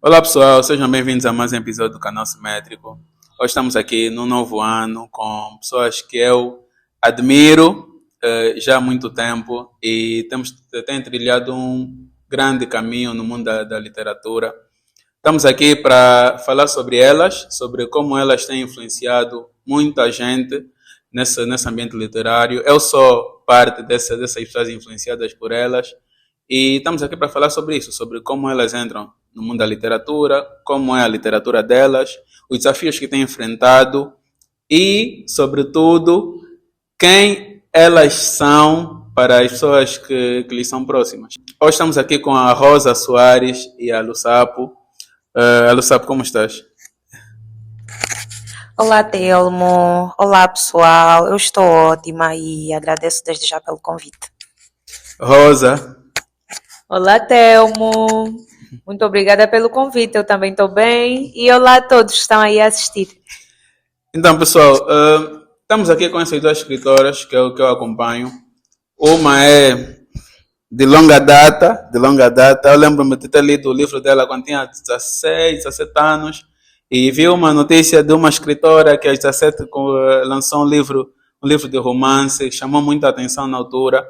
Olá pessoal, sejam bem-vindos a mais um episódio do canal Simétrico. Hoje estamos aqui no novo ano com pessoas que eu admiro já há muito tempo e têm trilhado um grande caminho no mundo da literatura. Estamos aqui para falar sobre elas, sobre como elas têm influenciado muita gente nesse ambiente literário. Eu sou parte dessas pessoas influenciadas por elas e estamos aqui para falar sobre isso, sobre como elas entram no mundo da literatura, como é a literatura delas, os desafios que têm enfrentado e, sobretudo, quem elas são para as pessoas que lhes são próximas. Hoje estamos aqui com a Rosa Soares e a Lusapo. Lusapo, como estás? Olá, Telmo. Olá, pessoal. Eu estou ótima e agradeço desde já pelo convite. Rosa. Olá, Telmo. Muito obrigada pelo convite. Eu também estou bem. E olá a todos que estão aí a assistir. Então, pessoal, estamos aqui com essas duas escritoras que eu acompanho. Uma é de longa data. Eu lembro-me de ter lido o livro dela quando tinha 16, 17 anos. E vi uma notícia de uma escritora que aos 17 lançou um livro de romance, que chamou muita atenção na altura.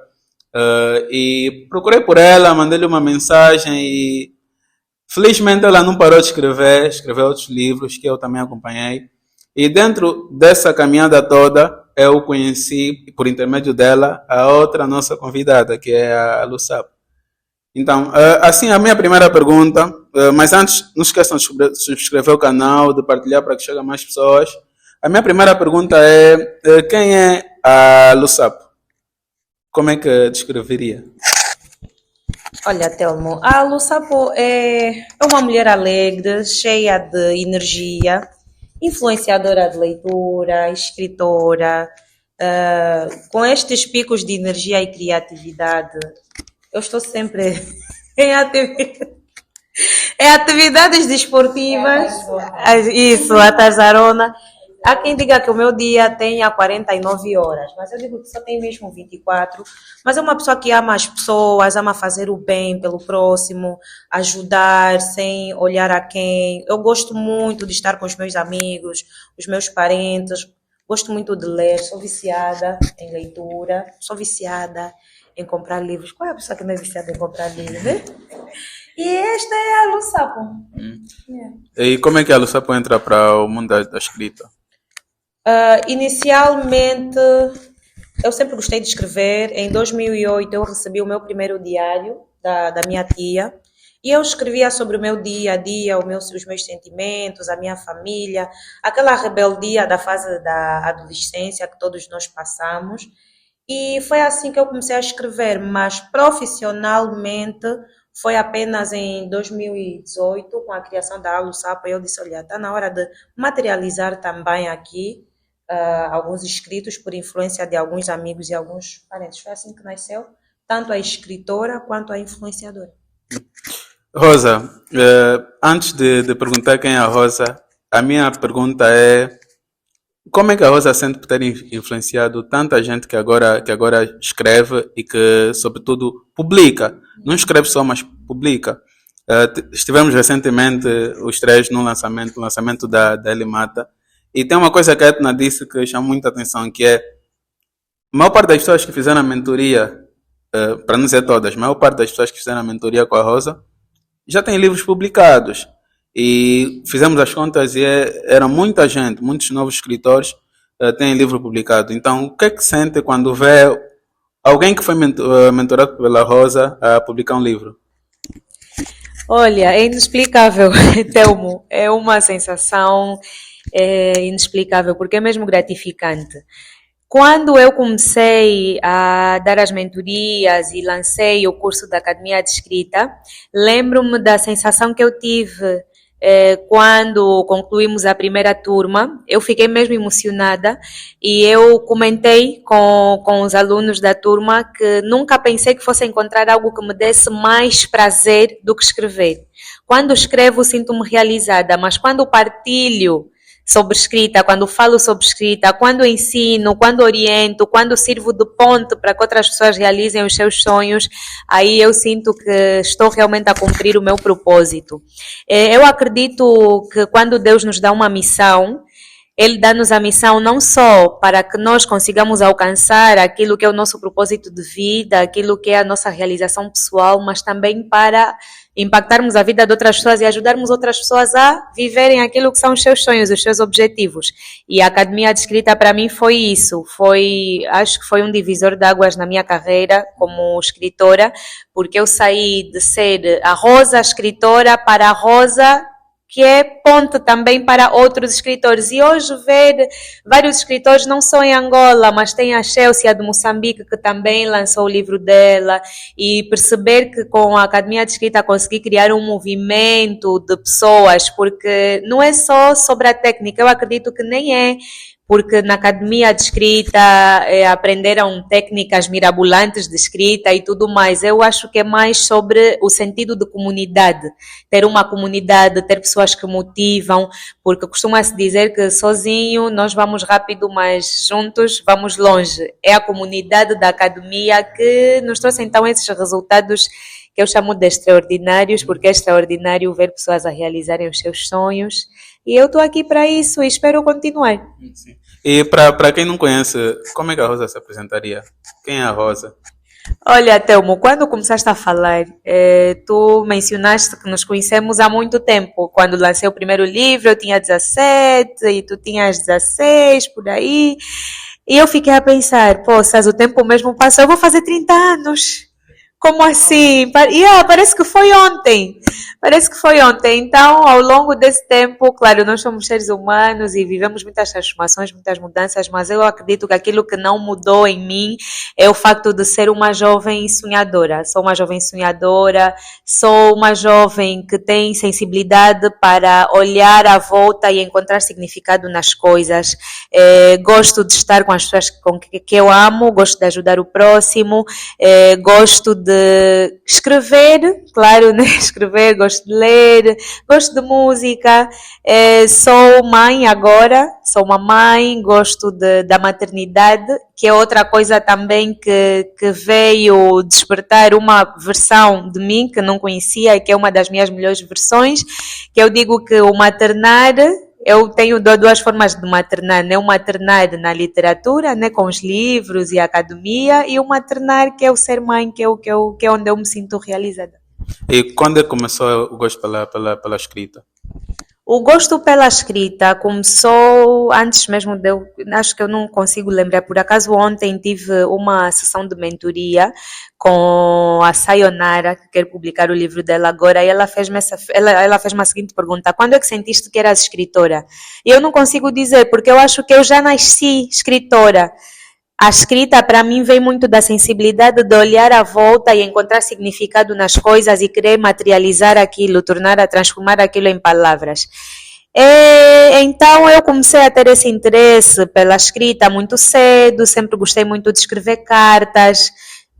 E procurei por ela, mandei-lhe uma mensagem e felizmente ela não parou de escreveu outros livros que eu também acompanhei. E dentro dessa caminhada toda, eu conheci, por intermédio dela, a outra nossa convidada, que é a Lusapo. Então, assim, a minha primeira pergunta, mas antes, não esqueçam de subscrever o canal, de partilhar para que chegue a mais pessoas. A minha primeira pergunta é, quem é a Lusapo? Como é que descreveria? Olha, Telmo, a Lusapo é uma mulher alegre, cheia de energia, influenciadora de leitura, escritora, com estes picos de energia e criatividade. Eu estou sempre em atividades desportivas. Isso, a Tazarona. Há quem diga que o meu dia tenha 49 horas, mas eu digo que só tem mesmo 24. Mas é uma pessoa que ama as pessoas, ama fazer o bem pelo próximo, ajudar sem olhar a quem. Eu gosto muito de estar com os meus amigos, os meus parentes. Gosto muito de ler, sou viciada em leitura, sou viciada em comprar livros. Qual é a pessoa que não é viciada em comprar livros, né? E esta é a Lusapo. E como é que a Lusapo entra para o mundo da escrita? Inicialmente, eu sempre gostei de escrever. Em 2008, eu recebi o meu primeiro diário da minha tia. E eu escrevia sobre o meu dia a dia, os meus sentimentos, a minha família, aquela rebeldia da fase da adolescência que todos nós passamos. E foi assim que eu comecei a escrever, mas profissionalmente foi apenas em 2018, com a criação da Lusapo, eu disse, olha, está na hora de materializar também aqui alguns escritos por influência de alguns amigos e alguns parentes. Foi assim que nasceu, tanto a escritora quanto a influenciadora. Rosa, antes de perguntar quem é a Rosa, a minha pergunta é como é que a Rosa sente por ter influenciado tanta gente que agora escreve e que, sobretudo, publica? Não escreve só, mas publica. Estivemos recentemente os três no lançamento da Eli Mata. E tem uma coisa que a Etna disse que chamou muita atenção, que é a maior parte das pessoas que fizeram a mentoria, para não dizer todas, a maior parte das pessoas que fizeram a mentoria com a Rosa já tem livros publicados. E fizemos as contas e era muita gente, muitos novos escritores têm livro publicado. Então, o que é que sente quando vê alguém que foi mentorado pela Rosa a publicar um livro? Olha, é inexplicável, Telmo. É uma sensação inexplicável, porque é mesmo gratificante. Quando eu comecei a dar as mentorias e lancei o curso da Academia de Escrita, lembro-me da sensação que eu tive quando concluímos a primeira turma. Eu fiquei mesmo emocionada e eu comentei com os alunos da turma que nunca pensei que fosse encontrar algo que me desse mais prazer do que escrever. Quando escrevo, sinto-me realizada, mas quando partilho sobre escrita, quando falo sobre escrita, quando ensino, quando oriento, quando sirvo de ponte para que outras pessoas realizem os seus sonhos, aí eu sinto que estou realmente a cumprir o meu propósito. Eu acredito que quando Deus nos dá uma missão, Ele dá-nos a missão não só para que nós consigamos alcançar aquilo que é o nosso propósito de vida, aquilo que é a nossa realização pessoal, mas também para impactarmos a vida de outras pessoas e ajudarmos outras pessoas a viverem aquilo que são os seus sonhos, os seus objetivos. E a Academia de Escrita para mim foi isso, acho que foi um divisor de águas na minha carreira como escritora, porque eu saí de ser a Rosa escritora para a Rosa que é ponte também para outros escritores. E hoje ver vários escritores, não só em Angola, mas tem a Chelsea de Moçambique, que também lançou o livro dela, e perceber que com a Academia de Escrita consegui criar um movimento de pessoas, porque não é só sobre a técnica, eu acredito que nem é, porque na Academia de Escrita aprenderam técnicas mirabolantes de escrita e tudo mais. Eu acho que é mais sobre o sentido de comunidade, ter uma comunidade, ter pessoas que motivam, porque costuma-se dizer que sozinho nós vamos rápido, mas juntos vamos longe. É a comunidade da Academia que nos trouxe então esses resultados que eu chamo de extraordinários, porque é extraordinário ver pessoas a realizarem os seus sonhos. E eu estou aqui para isso e espero continuar. Sim. E para quem não conhece, como é que a Rosa se apresentaria? Quem é a Rosa? Olha, Telmo, quando começaste a falar, tu mencionaste que nos conhecemos há muito tempo. Quando lancei o primeiro livro, eu tinha 17 e tu tinhas 16, por aí. E eu fiquei a pensar, poças, o tempo mesmo passou, eu vou fazer 30 anos. Como assim? Parece que foi ontem. Parece que foi ontem. Então, ao longo desse tempo, claro, nós somos seres humanos e vivemos muitas transformações, muitas mudanças, mas eu acredito que aquilo que não mudou em mim é o facto de ser uma jovem sonhadora. Sou uma jovem sonhadora, sou uma jovem que tem sensibilidade para olhar à volta e encontrar significado nas coisas. Gosto de estar com as pessoas que eu amo, gosto de ajudar o próximo, gosto de escrever, claro, né? Escrever, gosto de ler, gosto de música, sou mãe agora, sou uma mãe, gosto da maternidade, que é outra coisa também que veio despertar uma versão de mim que não conhecia e que é uma das minhas melhores versões, que eu digo que o maternar, eu tenho duas formas de maternar, né? O maternar na literatura, né? Com os livros e a academia, e o maternar que é o ser mãe, que é onde eu me sinto realizada. E quando é que começou o gosto pela escrita? O gosto pela escrita começou antes mesmo de eu, acho que eu não consigo lembrar, por acaso ontem tive uma sessão de mentoria com a Sayonara, que quer publicar o livro dela agora, e ela fez-me a seguinte pergunta: quando é que sentiste que eras escritora? E eu não consigo dizer, porque eu acho que eu já nasci escritora. A escrita, para mim, vem muito da sensibilidade de olhar à volta e encontrar significado nas coisas e querer materializar aquilo, transformar aquilo em palavras. Então, eu comecei a ter esse interesse pela escrita muito cedo, sempre gostei muito de escrever cartas,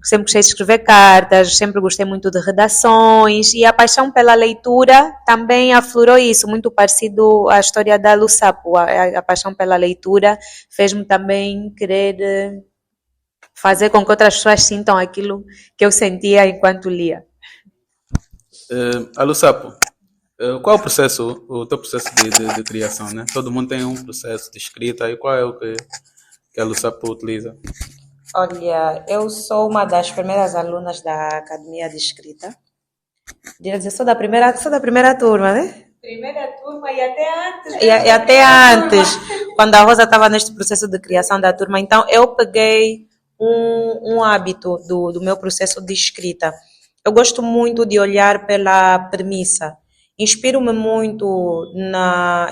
sempre gostei muito de redações, e a paixão pela leitura também aflorou isso, muito parecido à história da Lusapo. A paixão pela leitura fez-me também querer fazer com que outras pessoas sintam aquilo que eu sentia enquanto lia. Lusapo, qual é o teu processo de criação, né? Todo mundo tem um processo de escrita, e qual é o que a Lusapo utiliza? Olha, eu sou uma das primeiras alunas da Academia de Escrita. Sou da primeira turma, né? Primeira turma e até antes. E até antes, quando a Rosa estava neste processo de criação da turma. Então, eu peguei um hábito do meu processo de escrita. Eu gosto muito de olhar pela premissa. Inspiro-me muito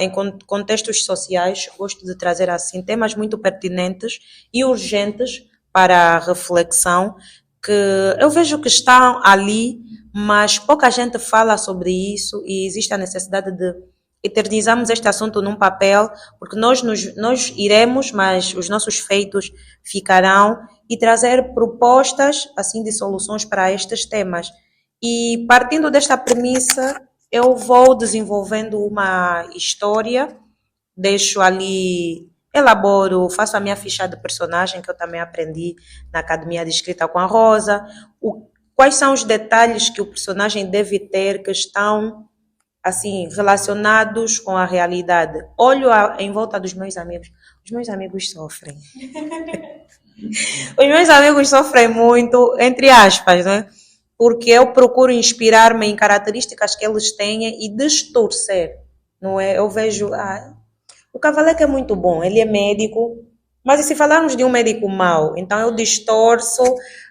em contextos sociais. Gosto de trazer assim temas muito pertinentes e urgentes para a reflexão, que eu vejo que estão ali, mas pouca gente fala sobre isso, e existe a necessidade de eternizarmos este assunto num papel, porque nós iremos, mas os nossos feitos ficarão, e trazer propostas assim de soluções para estes temas. E partindo desta premissa, eu vou desenvolvendo uma história deixo ali, elaboro, faço a minha ficha de personagem, que eu também aprendi na Academia de Escrita com a Rosa. Quais são os detalhes que o personagem deve ter que estão assim, relacionados com a realidade. Olho em volta dos meus amigos. Os meus amigos sofrem. Os meus amigos sofrem muito, entre aspas, né? Porque eu procuro inspirar-me em características que eles têm e distorcer, não é? Eu vejo, o Cavaleco é muito bom, ele é médico, mas e se falarmos de um médico mau? Então eu distorço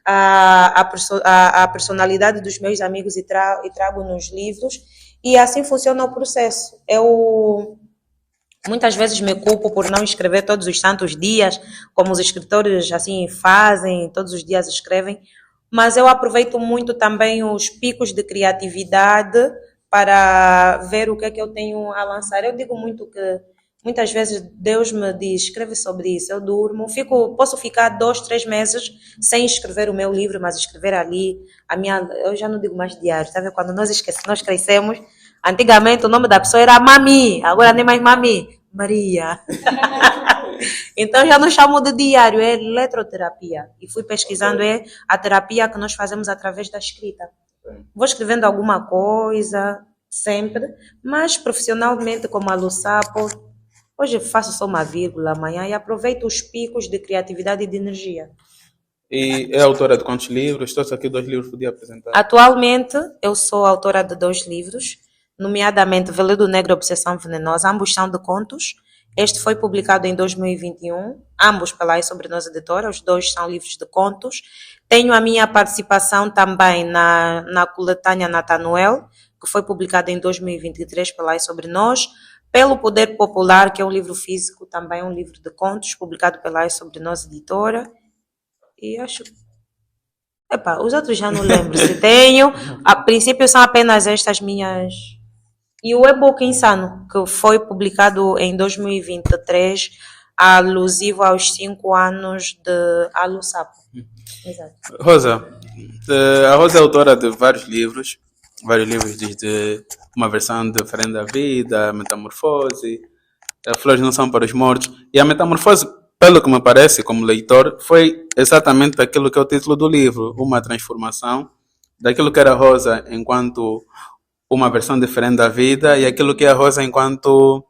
a personalidade dos meus amigos e trago nos livros, e assim funciona o processo. Eu muitas vezes me culpo por não escrever todos os santos dias, como os escritores assim fazem, todos os dias escrevem, mas eu aproveito muito também os picos de criatividade para ver o que é que eu tenho a lançar. Eu digo muito que muitas vezes Deus me diz, escreve sobre isso, eu durmo, posso ficar 2, 3 meses sem escrever o meu livro, mas escrever ali, eu já não digo mais diário, sabe? Quando nós crescemos, antigamente o nome da pessoa era Mami, agora nem mais Mami, Maria. Então já não chamo de diário, é eletroterapia. E fui pesquisando, é a terapia que nós fazemos através da escrita. Vou escrevendo alguma coisa, sempre, mas profissionalmente, como a Lu Sapo, hoje faço só uma vírgula amanhã e aproveito os picos de criatividade e de energia. E é autora de quantos livros? Todos aqui 2 livros podia apresentar? Atualmente, eu sou autora de 2 livros, nomeadamente Veludo Negro e Obsessão Venenosa, ambos são de contos. Este foi publicado em 2021, ambos pela Sobrenosa Editora, os 2 são livros de contos. Tenho a minha participação também na coletânea Natanoel, que foi publicada em 2023 pela Sobre Nós, Pelo Poder Popular, que é um livro físico, também um livro de contos, publicado pela Sobrenosa Editora. E acho... os outros já não lembro se tenho. A princípio são apenas estas minhas... E o e-book Insano, que foi publicado em 2023, alusivo aos 5 anos de Alu Sapo. Exato. Rosa, a Rosa é autora de vários livros, desde Uma Versão Diferente da Vida, Metamorfose, Flores Não São para os Mortos. E a Metamorfose, pelo que me parece, como leitor, foi exatamente aquilo que é o título do livro, uma transformação daquilo que era a Rosa enquanto uma versão diferente da vida e aquilo que é a Rosa enquanto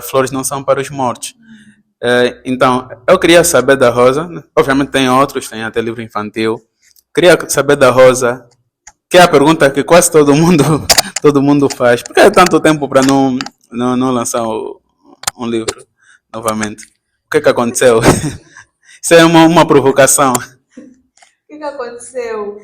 Flores Não São para os Mortos. Então, eu queria saber da Rosa, obviamente tem outros, tem até livro infantil, queria saber da Rosa, que é a pergunta que quase todo mundo faz, por que é tanto tempo para não lançar um livro novamente? O que é que aconteceu? Isso é uma provocação. O que aconteceu?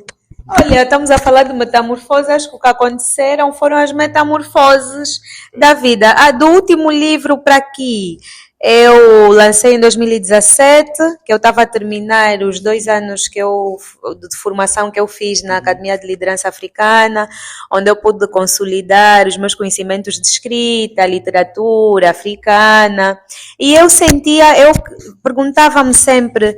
Olha, estamos a falar de metamorfose, acho que o que aconteceram foram as metamorfoses da vida. Do último livro para aqui, eu lancei em 2017, que eu estava a terminar os 2 anos de formação que eu fiz na Academia de Liderança Africana, onde eu pude consolidar os meus conhecimentos de escrita, literatura africana, e eu perguntava-me sempre,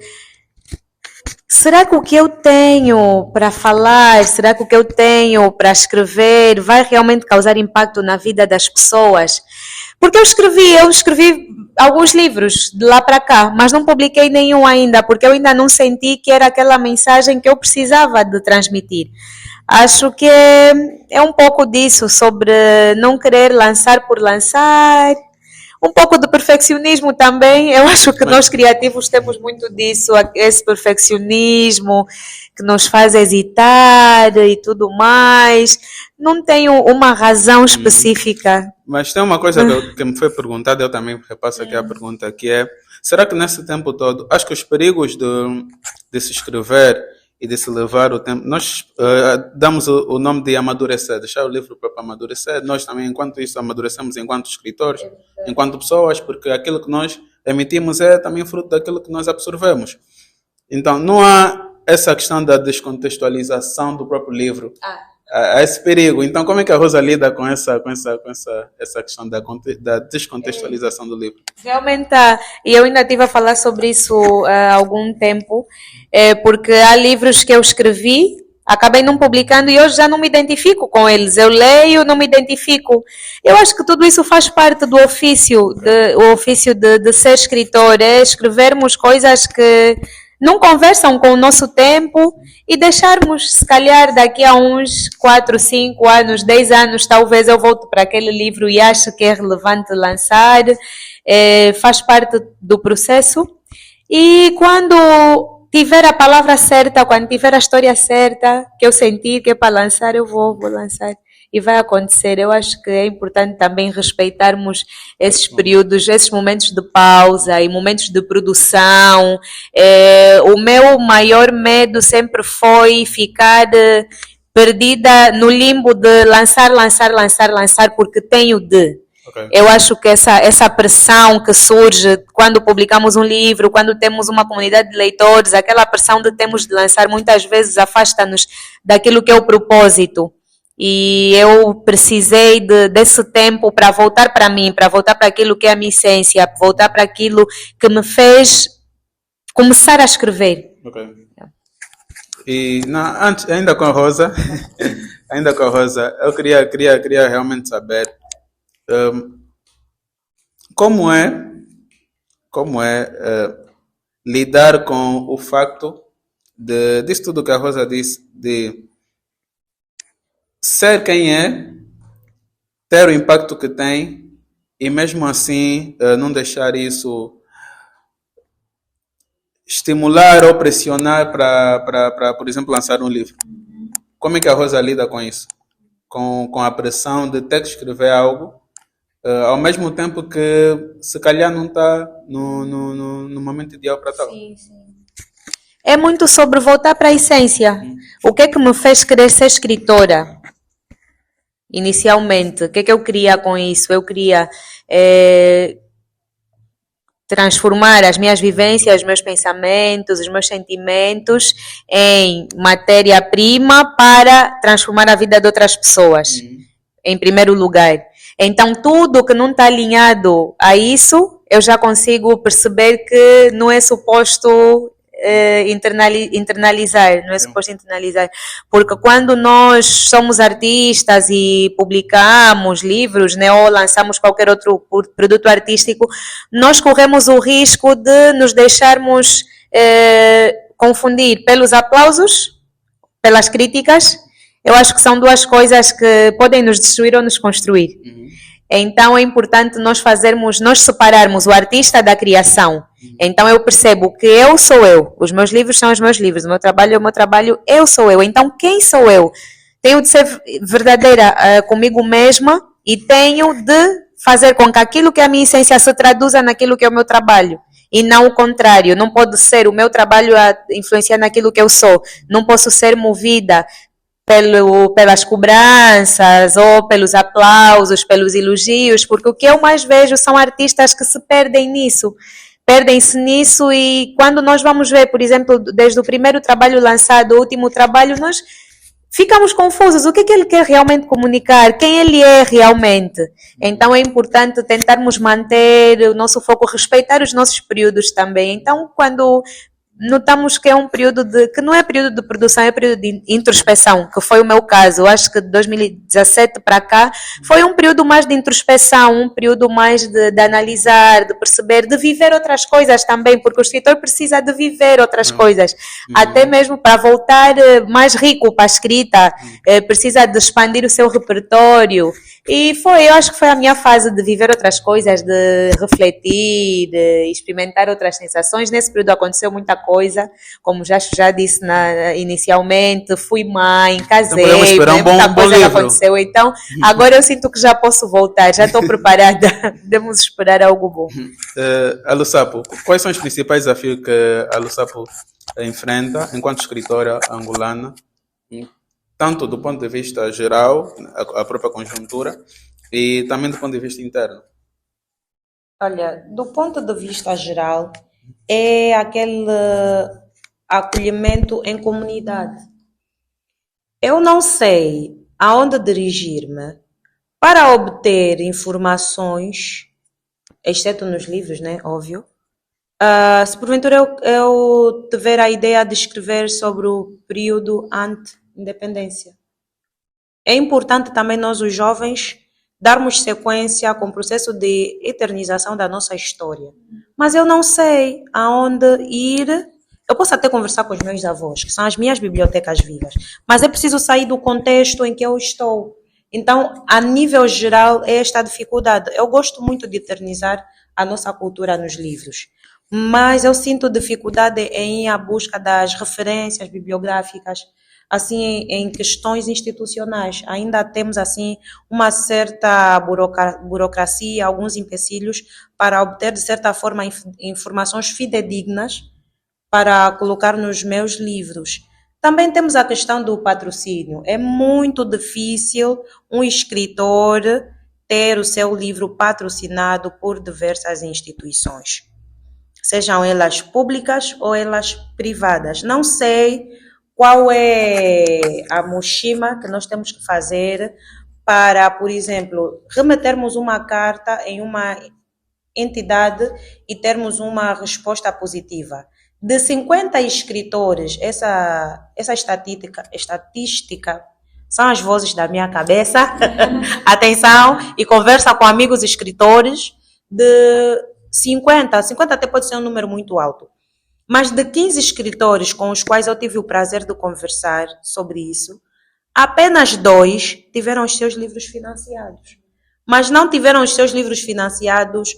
será que o que eu tenho para falar, será que o que eu tenho para escrever vai realmente causar impacto na vida das pessoas? Porque eu escrevi alguns livros de lá para cá, mas não publiquei nenhum ainda, porque eu ainda não senti que era aquela mensagem que eu precisava de transmitir. Acho que é um pouco disso, sobre não querer lançar por lançar, um pouco de perfeccionismo também. Eu acho que nós criativos temos muito disso, esse perfeccionismo que nos faz hesitar e tudo mais. Não tenho uma razão específica. Mas tem uma coisa que me foi perguntada, eu também repasso aqui a pergunta, que é, será que nesse tempo todo, acho que os perigos de se escrever e de se levar o tempo, nós damos o nome de amadurecer, deixar o livro para amadurecer, nós também, enquanto isso, amadurecemos enquanto escritores, enquanto pessoas, porque aquilo que nós emitimos é também fruto daquilo que nós absorvemos. Então, não há essa questão da descontextualização do próprio livro. Há esse perigo. Então, como é que a Rosa lida com essa questão da descontextualização do livro? Realmente e eu ainda estive a falar sobre isso há algum tempo, porque há livros que eu escrevi Acabei não publicando e hoje já não me identifico com eles. Eu leio, não me identifico. Eu acho que tudo isso faz parte do ofício, de ser escritor, é escrevermos coisas que não conversam com o nosso tempo e deixarmos, se calhar, daqui a uns 4, 5 anos, 10 anos, talvez eu volte para aquele livro e acho que é relevante lançar, faz parte do processo. E quando tiver a palavra certa, quando tiver a história certa, que eu sentir que é para lançar, eu vou lançar. E vai acontecer. Eu acho que é importante também respeitarmos esses períodos, esses momentos de pausa e momentos de produção. O meu maior medo sempre foi ficar perdida no limbo de lançar, porque tenho de. Ok. Eu acho que essa pressão que surge quando publicamos um livro, quando temos uma comunidade de leitores, aquela pressão de temos de lançar, muitas vezes afasta-nos daquilo que é o propósito. E eu precisei desse tempo para voltar para mim, para voltar para aquilo que é a minha essência, voltar para aquilo que me fez começar a escrever. Ok. E antes, ainda com a Rosa, eu queria realmente saber como é lidar com o facto disso tudo que a Rosa disse, de ser quem é, ter o impacto que tem e mesmo assim não deixar isso estimular ou pressionar para, por exemplo, lançar um livro. Como é que a Rosa lida com isso? Com a pressão de ter que escrever algo, ao mesmo tempo que se calhar não está no momento ideal para tal. Sim. É muito sobre voltar para a essência. O que é que me fez querer ser escritora? Inicialmente, o que é que eu queria com isso? Eu queria transformar as minhas vivências, os meus pensamentos, os meus sentimentos em matéria-prima para transformar a vida de outras pessoas, em primeiro lugar. Então, tudo que não está alinhado a isso, eu já consigo perceber que não é suposto internalizar, não é suposto internalizar, porque quando nós somos artistas e publicamos livros, né, ou lançamos qualquer outro produto artístico, nós corremos o risco de nos deixarmos confundir pelos aplausos, pelas críticas. Eu acho que são duas coisas que podem nos destruir ou nos construir. Então é importante nós separarmos o artista da criação. Então eu percebo que eu sou eu, os meus livros são os meus livros, o meu trabalho é o meu trabalho, eu sou eu. Então quem sou eu? Tenho de ser verdadeira comigo mesma e tenho de fazer com que aquilo que é a minha essência se traduza naquilo que é o meu trabalho. E não o contrário, não pode ser o meu trabalho a influenciar naquilo que eu sou. Não posso ser movida pelas cobranças ou pelos aplausos, pelos elogios, porque o que eu mais vejo são artistas que se perdem-se nisso e quando nós vamos ver, por exemplo, desde o primeiro trabalho lançado, o último trabalho, nós ficamos confusos. O que é que ele quer realmente comunicar? Quem ele é realmente? Então é importante tentarmos manter o nosso foco, respeitar os nossos períodos também. Então, quando notamos que é um período que não é período de produção, é período de introspeção, que foi o meu caso. Eu acho que de 2017 para cá foi um período mais de introspeção, um período mais de analisar, de perceber, de viver outras coisas também, porque o escritor precisa de viver outras coisas, até mesmo para voltar mais rico para a escrita, precisa de expandir o seu repertório. E eu acho que foi a minha fase de viver outras coisas, de refletir, de experimentar outras sensações. Nesse período aconteceu muita coisa, como já disse inicialmente, fui mãe, casei, então, muita bom coisa livro. aconteceu. Então, agora eu sinto que já posso voltar, já estou preparada, devemos esperar algo bom. A Lusapo, quais são os principais desafios que a Lusapo enfrenta enquanto escritora angolana? Tanto do ponto de vista geral, a própria conjuntura, e também do ponto de vista interno. Olha, do ponto de vista geral, é aquele acolhimento em comunidade. Eu não sei aonde dirigir-me para obter informações, exceto nos livros, né? Óbvio. Se porventura eu tiver a ideia de escrever sobre o período independência. É importante também nós, os jovens, darmos sequência com o processo de eternização da nossa história. Mas eu não sei aonde ir. Eu posso até conversar com os meus avós, que são as minhas bibliotecas vivas, mas é preciso sair do contexto em que eu estou. Então, a nível geral, é esta a dificuldade. Eu gosto muito de eternizar a nossa cultura nos livros, mas eu sinto dificuldade em ir à busca das referências bibliográficas, assim, em questões institucionais. Ainda temos, assim, uma certa burocracia, alguns empecilhos para obter, de certa forma, informações fidedignas para colocar nos meus livros. Também temos a questão do patrocínio. É muito difícil um escritor ter o seu livro patrocinado por diversas instituições, sejam elas públicas ou elas privadas. Não sei qual é a mochima que nós temos que fazer para, por exemplo, remetermos uma carta em uma entidade e termos uma resposta positiva. De 50 escritores, essa estatística são as vozes da minha cabeça, atenção, e conversa com amigos escritores, de 50 até pode ser um número muito alto, mas de 15 escritores com os quais eu tive o prazer de conversar sobre isso, apenas 2 tiveram os seus livros financiados. Mas não tiveram os seus livros financiados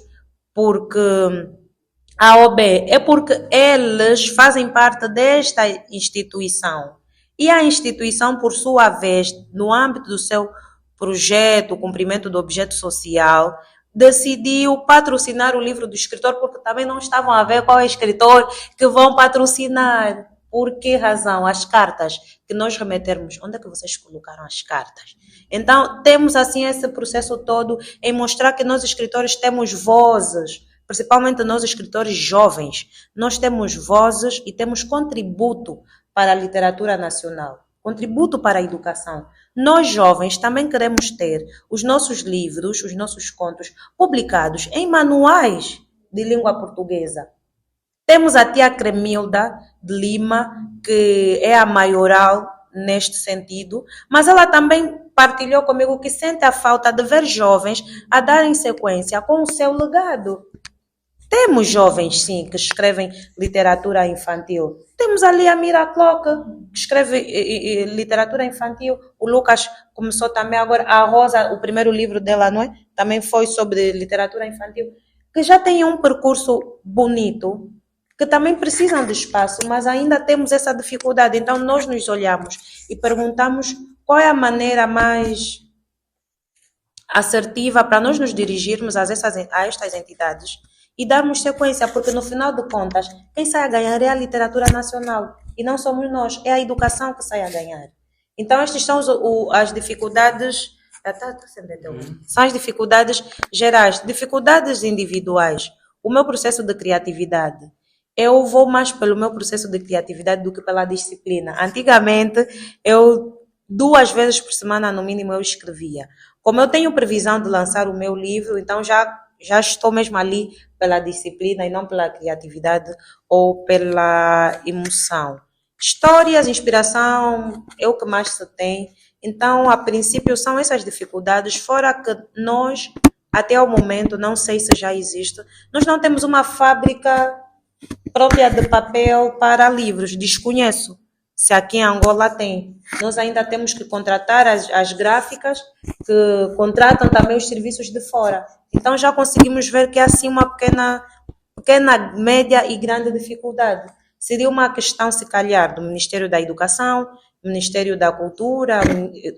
porque A ou B, é porque eles fazem parte desta instituição. E a instituição, por sua vez, no âmbito do seu projeto, o cumprimento do objeto social, decidiu patrocinar o livro do escritor, porque também não estavam a ver qual é o escritor que vão patrocinar. Por que razão? As cartas que nós remetermos, onde é que vocês colocaram as cartas? Então, temos assim esse processo todo em mostrar que nós escritores temos vozes, principalmente nós escritores jovens, nós temos vozes e temos contributo para a literatura nacional, contributo para a educação. Nós jovens também queremos ter os nossos livros, os nossos contos publicados em manuais de língua portuguesa. Temos a tia Cremilda de Lima, que é a maioral neste sentido, mas ela também partilhou comigo que sente a falta de ver jovens a darem sequência com o seu legado. Temos jovens, sim, que escrevem literatura infantil. Temos ali a Mira Cloque, que escreve literatura infantil. O Lucas começou também agora. A Rosa, o primeiro livro dela, não é? Também foi sobre literatura infantil. Que já tem um percurso bonito, que também precisam de espaço, mas ainda temos essa dificuldade. Então, nós nos olhamos e perguntamos qual é a maneira mais assertiva para nós nos dirigirmos a estas entidades e darmos sequência, porque no final de contas, quem sai a ganhar é a literatura nacional e não somos nós, é a educação que sai a ganhar. Então, estas são as dificuldades, são as dificuldades gerais, dificuldades individuais. O meu processo de criatividade, eu vou mais pelo meu processo de criatividade do que pela disciplina. Antigamente, 2 vezes por semana, no mínimo, eu escrevia. Como eu tenho previsão de lançar o meu livro, então já estou mesmo ali pela disciplina e não pela criatividade ou pela emoção. Histórias, inspiração, é o que mais se tem. Então, a princípio, são essas dificuldades, fora que nós, até o momento, não sei se já existe, nós não temos uma fábrica própria de papel para livros, desconheço se aqui em Angola tem. Nós ainda temos que contratar as gráficas que contratam também os serviços de fora. Então já conseguimos ver que há assim uma pequena, média e grande dificuldade. Seria uma questão, se calhar, do Ministério da Educação, Ministério da Cultura,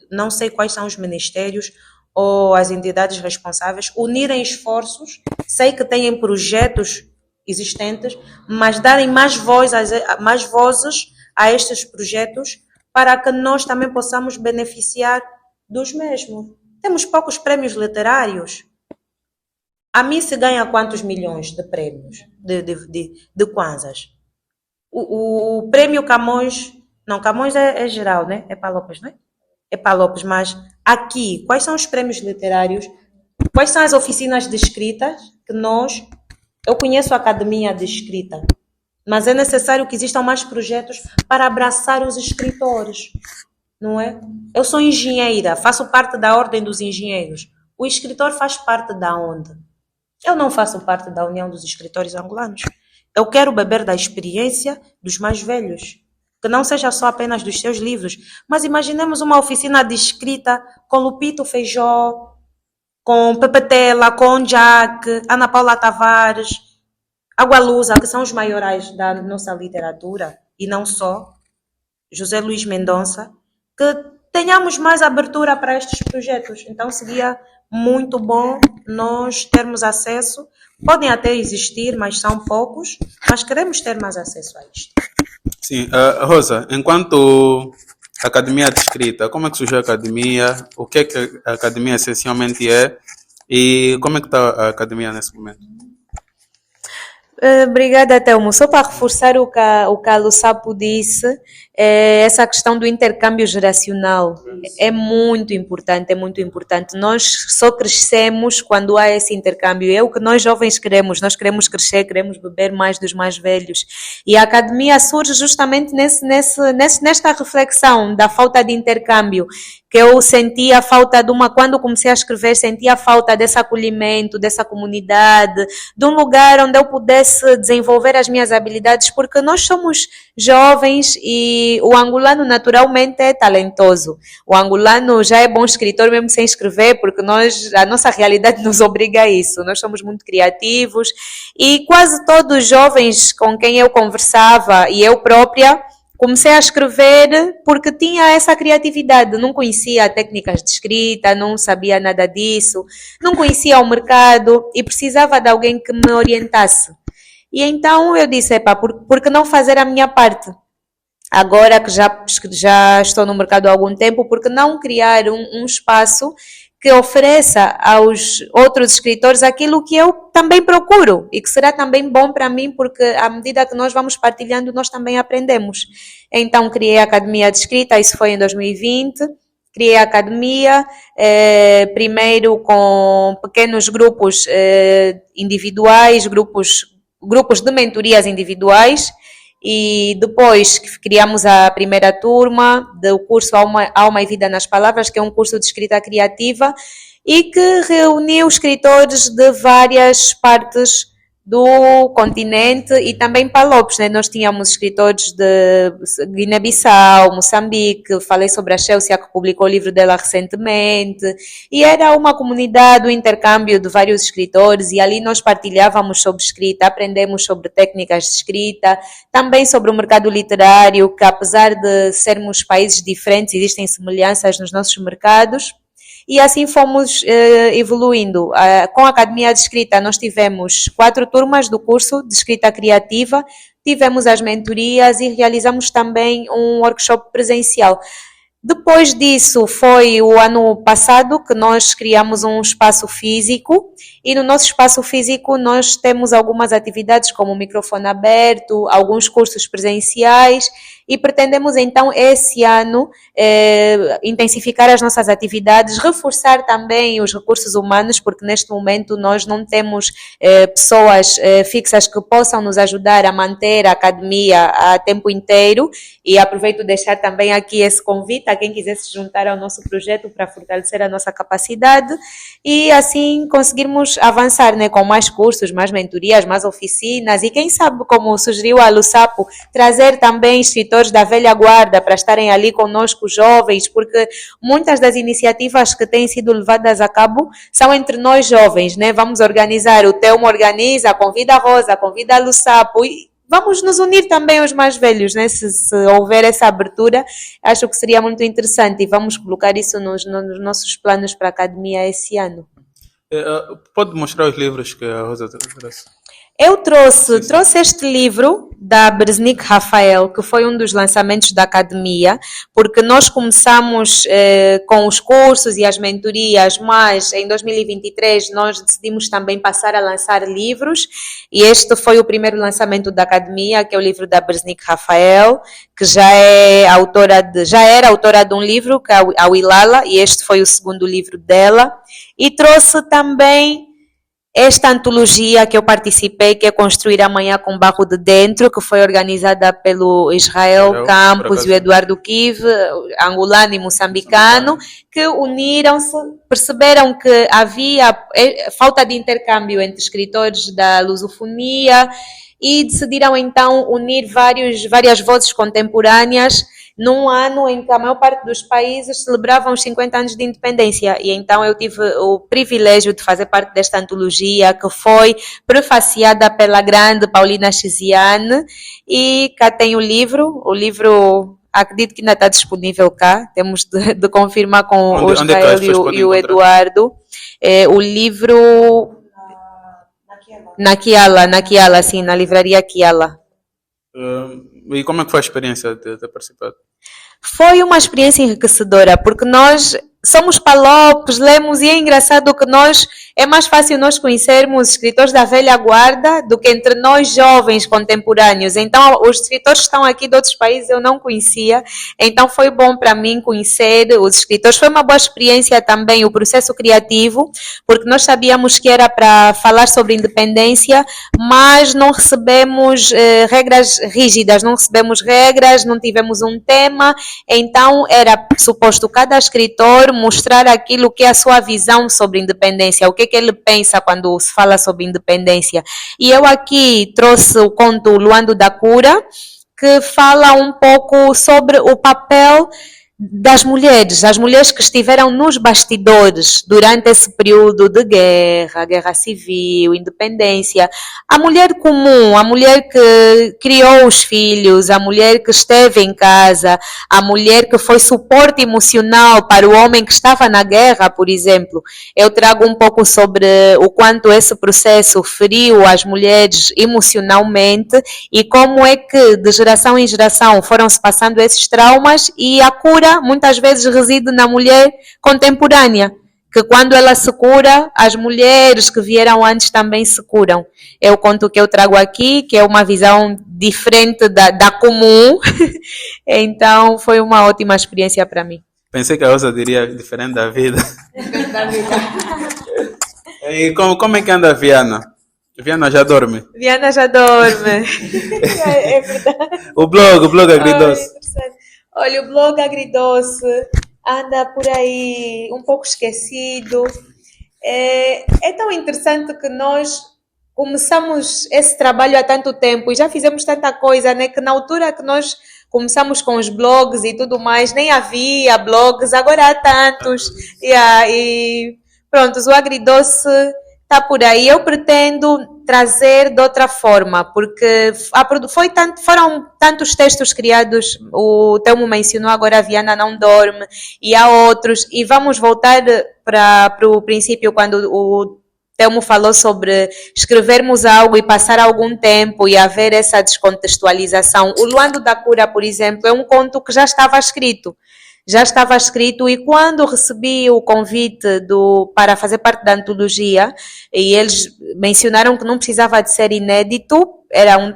não sei quais são os ministérios ou as entidades responsáveis, unirem esforços. Sei que têm projetos existentes, mas darem mais vozes a estes projetos para que nós também possamos beneficiar dos mesmos. Temos poucos prêmios literários. A mim se ganha quantos milhões de prêmios, de kwanzas? O prêmio Camões, não, Camões é geral, né? É para Lopes, não é? É para Lopes, mas aqui, quais são os prêmios literários? Quais são as oficinas de escrita que eu conheço a Academia de Escrita, mas é necessário que existam mais projetos para abraçar os escritores. não é? Eu sou engenheira, faço parte da ordem dos engenheiros. O escritor faz parte da onde? Eu não faço parte da União dos Escritores Angolanos. Eu quero beber da experiência dos mais velhos. Que não seja só apenas dos seus livros. Mas imaginemos uma oficina de escrita com Lupito Feijó, com Pepe Tela, com Jack, Ana Paula Tavares, Água Lusa, que são os maiorais da nossa literatura, e não só, José Luís Mendonça, que tenhamos mais abertura para estes projetos. Então seria muito bom nós termos acesso. Podem até existir, mas são poucos, mas queremos ter mais acesso a isto. Sim, Rosa, enquanto academia de escrita, como é que surgiu a academia? O que é que a academia essencialmente é? E como é que está a academia nesse momento? Obrigada, Telmo. Só para reforçar o que a Lusapo disse, essa questão do intercâmbio geracional é muito importante, é muito importante. Nós só crescemos quando há esse intercâmbio. É o que nós jovens queremos. Nós queremos crescer, queremos beber mais dos mais velhos. E a academia surge justamente nesta reflexão da falta de intercâmbio, que eu sentia a falta de quando comecei a escrever, sentia a falta desse acolhimento, dessa comunidade, de um lugar onde eu pudesse desenvolver as minhas habilidades, porque nós somos jovens e o angolano naturalmente é talentoso. O angolano já é bom escritor mesmo sem escrever, porque a nossa realidade nos obriga a isso. Nós somos muito criativos e quase todos os jovens com quem eu conversava e eu própria comecei a escrever porque tinha essa criatividade, não conhecia técnicas de escrita, não sabia nada disso, não conhecia o mercado e precisava de alguém que me orientasse. E então eu disse, por que não fazer a minha parte? Agora que já estou no mercado há algum tempo, por que não criar um espaço que ofereça aos outros escritores aquilo que eu também procuro e que será também bom para mim, porque à medida que nós vamos partilhando, nós também aprendemos. Então, criei a Academia de Escrita, isso foi em 2020. Criei a academia, primeiro com pequenos grupos individuais, grupos de mentorias individuais, e depois criamos a primeira turma do curso Alma e Vida nas Palavras, que é um curso de escrita criativa e que reuniu escritores de várias partes do continente e também Palopes, né? Nós tínhamos escritores de Guiné-Bissau, Moçambique, falei sobre a Chelsea que publicou o livro dela recentemente, e era uma comunidade, um intercâmbio de vários escritores, e ali nós partilhávamos sobre escrita, aprendemos sobre técnicas de escrita, também sobre o mercado literário, que apesar de sermos países diferentes, existem semelhanças nos nossos mercados. E assim fomos evoluindo. Com a Academia de Escrita, nós tivemos 4 turmas do curso de escrita criativa, tivemos as mentorias e realizamos também um workshop presencial. Depois disso, foi o ano passado que nós criamos um espaço físico, e no nosso espaço físico nós temos algumas atividades como o microfone aberto, alguns cursos presenciais, e pretendemos então esse ano intensificar as nossas atividades, reforçar também os recursos humanos, porque neste momento nós não temos pessoas fixas que possam nos ajudar a manter a academia a tempo inteiro, e aproveito deixar também aqui esse convite a quem quiser se juntar ao nosso projeto para fortalecer a nossa capacidade e assim conseguirmos avançar, né, com mais cursos, mais mentorias, mais oficinas, e quem sabe, como sugeriu a Lusapo, trazer também escritores da velha guarda para estarem ali conosco, jovens, porque muitas das iniciativas que têm sido levadas a cabo são entre nós jovens, né? Vamos organizar, o Telmo organiza, convida a Rosa, convida a Lusapo, e vamos nos unir também aos mais velhos, né? Se houver essa abertura, acho que seria muito interessante, e vamos colocar isso nos nossos planos para a academia esse ano. Pode mostrar os livros que a Rosa trouxe? Eu trouxe este livro da Beresnick Rafael, que foi um dos lançamentos da academia, porque nós começamos com os cursos e as mentorias, mas em 2023 nós decidimos também passar a lançar livros, e este foi o primeiro lançamento da academia, que é o livro da Beresnick Rafael, que já era autora de um livro, que é a Wilala, e este foi o segundo livro dela, e trouxe também esta antologia que eu participei, que é Construir Amanhã com Barro de Dentro, que foi organizada pelo Israel Campos e o Eduardo Kiv, angolano e moçambicano, que uniram-se, perceberam que havia falta de intercâmbio entre escritores da lusofonia e decidiram então unir várias vozes contemporâneas num ano em que a maior parte dos países celebravam os 50 anos de independência. E então eu tive o privilégio de fazer parte desta antologia, que foi prefaciada pela grande Paulina Chiziane, e cá tem o livro acredito que ainda está disponível cá, temos de confirmar com o Israel e o Eduardo. O livro na Kiala, sim, na livraria Kiala. E como é que foi a experiência de ter participado? Foi uma experiência enriquecedora, porque nós somos palopes, lemos, e é engraçado que é mais fácil nós conhecermos escritores da velha guarda do que entre nós jovens contemporâneos. Então, os escritores que estão aqui de outros países eu não conhecia, então foi bom para mim conhecer os escritores. Foi uma boa experiência também o processo criativo, porque nós sabíamos que era para falar sobre independência, mas não recebemos regras rígidas, não recebemos regras, não tivemos um tema, então era suposto cada escritor mostrar aquilo que é a sua visão sobre independência, o que ele pensa quando se fala sobre independência. E eu aqui trouxe o conto Luando da Cura, que fala um pouco sobre o papel das mulheres, as mulheres que estiveram nos bastidores durante esse período de guerra civil, independência, a mulher comum, a mulher que criou os filhos, a mulher que esteve em casa, a mulher que foi suporte emocional para o homem que estava na guerra, por exemplo. Eu trago um pouco sobre o quanto esse processo feriu as mulheres emocionalmente e como é que de geração em geração foram se passando esses traumas, e a cura muitas vezes reside na mulher contemporânea, que quando ela se cura, as mulheres que vieram antes também se curam. É o conto que eu trago aqui, que é uma visão diferente da comum, então foi uma ótima experiência para mim. Pensei que a Rosa diria diferente da vida. E como é que anda a Viana? Viana já dorme? Viana já dorme. É verdade. O blog Agridoce. Olha, o blog Agridoce anda por aí um pouco esquecido. É tão interessante que nós começamos esse trabalho há tanto tempo e já fizemos tanta coisa, né? Que na altura que nós começamos com os blogs e tudo mais, nem havia blogs, agora há tantos. E pronto, o Agridoce está por aí. Eu pretendo trazer de outra forma, porque foram tantos textos criados, o Telmo mencionou agora a Viana Não Dorme, e há outros, e vamos voltar para o princípio, quando o Telmo falou sobre escrevermos algo e passar algum tempo e haver essa descontextualização. O Luando da Cura, por exemplo, é um conto que já estava escrito, e quando recebi o convite para fazer parte da antologia, e eles mencionaram que não precisava de ser inédito,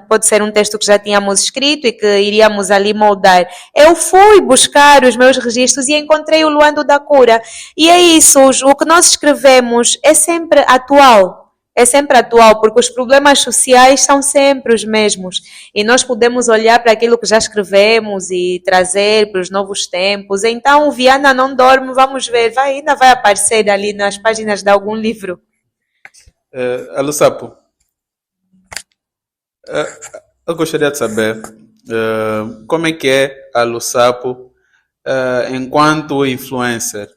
pode ser um texto que já tínhamos escrito e que iríamos ali moldar. Eu fui buscar os meus registros e encontrei o Luando da Cura. E é isso, o que nós escrevemos é sempre atual. É sempre atual, porque os problemas sociais são sempre os mesmos. E nós podemos olhar para aquilo que já escrevemos e trazer para os novos tempos. Então, Viana Não Dorme, vamos ver, ainda vai aparecer ali nas páginas de algum livro. Alussapo, eu gostaria de saber como é que é a Alussapo enquanto influencer.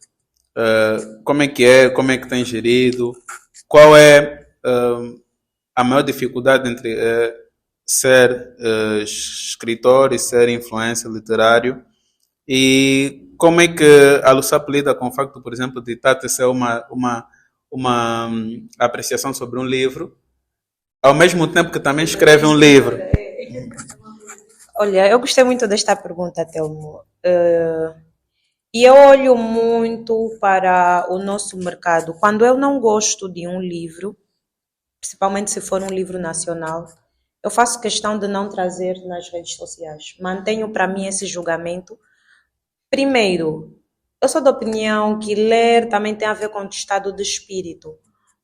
Como é que tem gerido? Qual é a maior dificuldade entre ser escritor e ser influencer literário? E como é que a Alussapo lida com o facto, por exemplo, de Tati ser uma apreciação sobre um livro, ao mesmo tempo que também escreve um livro? Olha, eu gostei muito desta pergunta, Telmo. E eu olho muito para o nosso mercado. Quando eu não gosto de um livro, principalmente se for um livro nacional, eu faço questão de não trazer nas redes sociais. Mantenho para mim esse julgamento. Primeiro, eu sou da opinião que ler também tem a ver com o estado de espírito.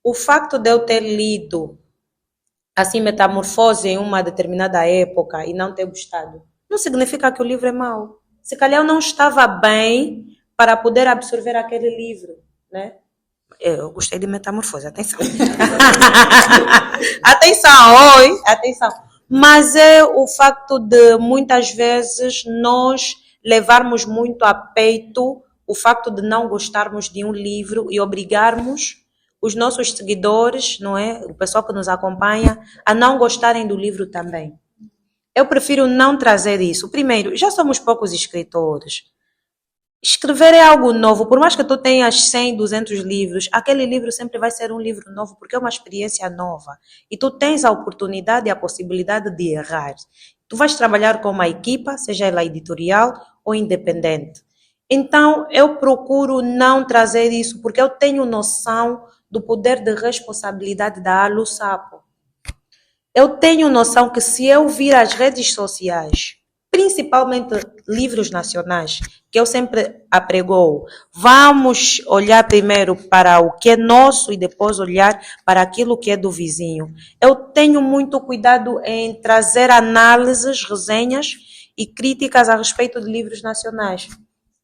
o facto de eu ter lido assim Metamorfose em uma determinada época e não ter gostado, não significa que o livro é mau. Se calhar eu não estava bem para poder absorver aquele livro, né? Eu gostei de Metamorfose, atenção. Atenção, oi, atenção. Mas é o facto de muitas vezes nós levarmos muito a peito o facto de não gostarmos de um livro e obrigarmos os nossos seguidores, não é? O pessoal que nos acompanha, a não gostarem do livro também. Eu prefiro não trazer isso. Primeiro, já somos poucos escritores. Escrever é algo novo. Por mais que tu tenhas 100, 200 livros, aquele livro sempre vai ser um livro novo, porque é uma experiência nova. E tu tens a oportunidade e a possibilidade de errar. Tu vais trabalhar com uma equipa, seja ela editorial ou independente. Então, eu procuro não trazer isso, porque eu tenho noção do poder de responsabilidade da Alu Sapo. Eu tenho noção que se eu vir às redes sociais, principalmente livros nacionais, que eu sempre apregoo, vamos olhar primeiro para o que é nosso e depois olhar para aquilo que é do vizinho. Eu tenho muito cuidado em trazer análises, resenhas e críticas a respeito de livros nacionais.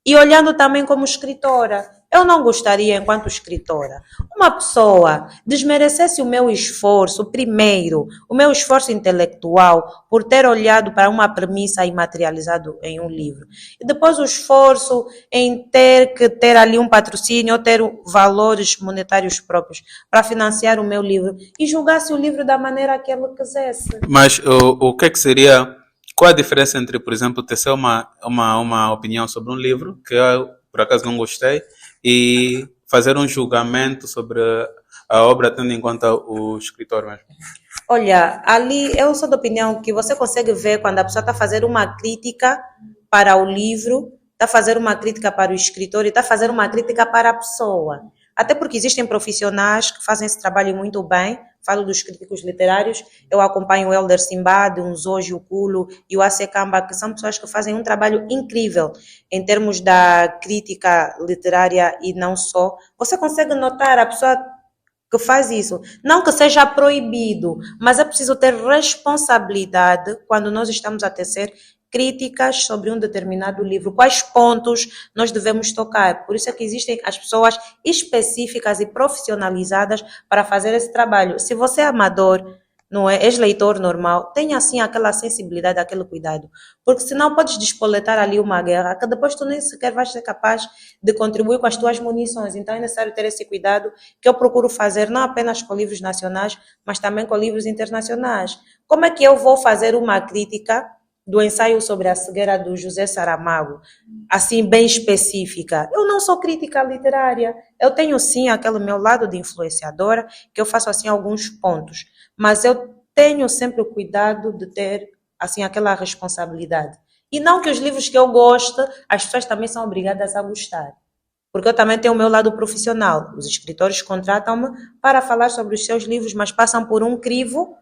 E olhando também como escritora, eu não gostaria, enquanto escritora, uma pessoa desmerecesse o meu esforço, primeiro, o meu esforço intelectual, por ter olhado para uma premissa e materializado em um livro. E depois o esforço em ter que ter ali um patrocínio ou ter valores monetários próprios para financiar o meu livro e julgasse o livro da maneira que ele quisesse. Mas o que é que seria... Qual a diferença entre, por exemplo, tecer uma opinião sobre um livro, que eu, por acaso, não gostei, e fazer um julgamento sobre a obra, tendo em conta o escritor mesmo? Olha, ali eu sou da opinião que você consegue ver quando a pessoa está fazendo uma crítica para o livro, está fazendo uma crítica para o escritor e está fazendo uma crítica para a pessoa. Até porque existem profissionais que fazem esse trabalho muito bem. Falo dos críticos literários, eu acompanho o Helder Simbad, o Nzoji Ukulo e o A.C. Kamba, que são pessoas que fazem um trabalho incrível em termos da crítica literária e não só. Você consegue notar a pessoa que faz isso. Não que seja proibido, mas é preciso ter responsabilidade quando nós estamos a tecer críticas sobre um determinado livro, quais pontos nós devemos tocar. Por isso é que existem as pessoas específicas e profissionalizadas para fazer esse trabalho. Se você é amador, não é, és leitor normal, tenha assim aquela sensibilidade, aquele cuidado, porque senão podes despoletar ali uma guerra que depois tu nem sequer vais ser capaz de contribuir com as tuas munições. Então é necessário ter esse cuidado que eu procuro fazer não apenas com livros nacionais, mas também com livros internacionais. Como é que eu vou fazer uma crítica do ensaio sobre a cegueira do José Saramago, assim bem específica? Eu não sou crítica literária, eu tenho sim aquele meu lado de influenciadora, que eu faço assim alguns pontos, mas eu tenho sempre o cuidado de ter assim aquela responsabilidade. E não que os livros que eu gosto, as pessoas também são obrigadas a gostar. Porque eu também tenho o meu lado profissional. Os escritores contratam-me para falar sobre os seus livros, mas passam por um crivo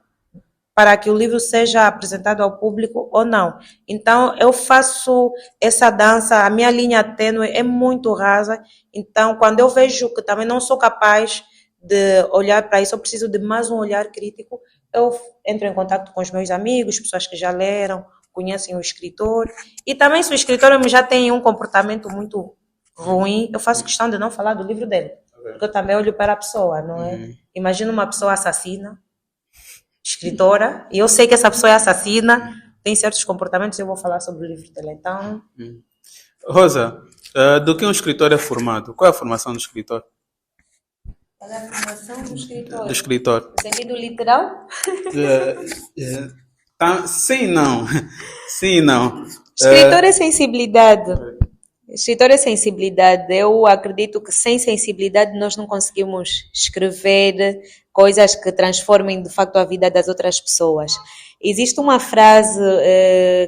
para que o livro seja apresentado ao público ou não. Então, eu faço essa dança, a minha linha tênue é muito rasa, então, quando eu vejo que também não sou capaz de olhar para isso, eu preciso de mais um olhar crítico, eu entro em contato com os meus amigos, pessoas que já leram, conhecem o escritor, e também se o escritor já tem um comportamento muito ruim, eu faço questão de não falar do livro dele, porque eu também olho para a pessoa, não é? Imagina uma pessoa assassina, escritora, e eu sei que essa pessoa é assassina, tem certos comportamentos, eu vou falar sobre o livro dela. Então, Rosa, do que um escritor é formado? Qual é a formação do escritor? qual é a formação do escritor? Do escritor. No sentido literal? Sim, não. Sim, não. Escritor é sensibilidade. Escritor é sensibilidade. Eu acredito que sem sensibilidade nós não conseguimos escrever coisas que transformem de facto a vida das outras pessoas. Existe uma frase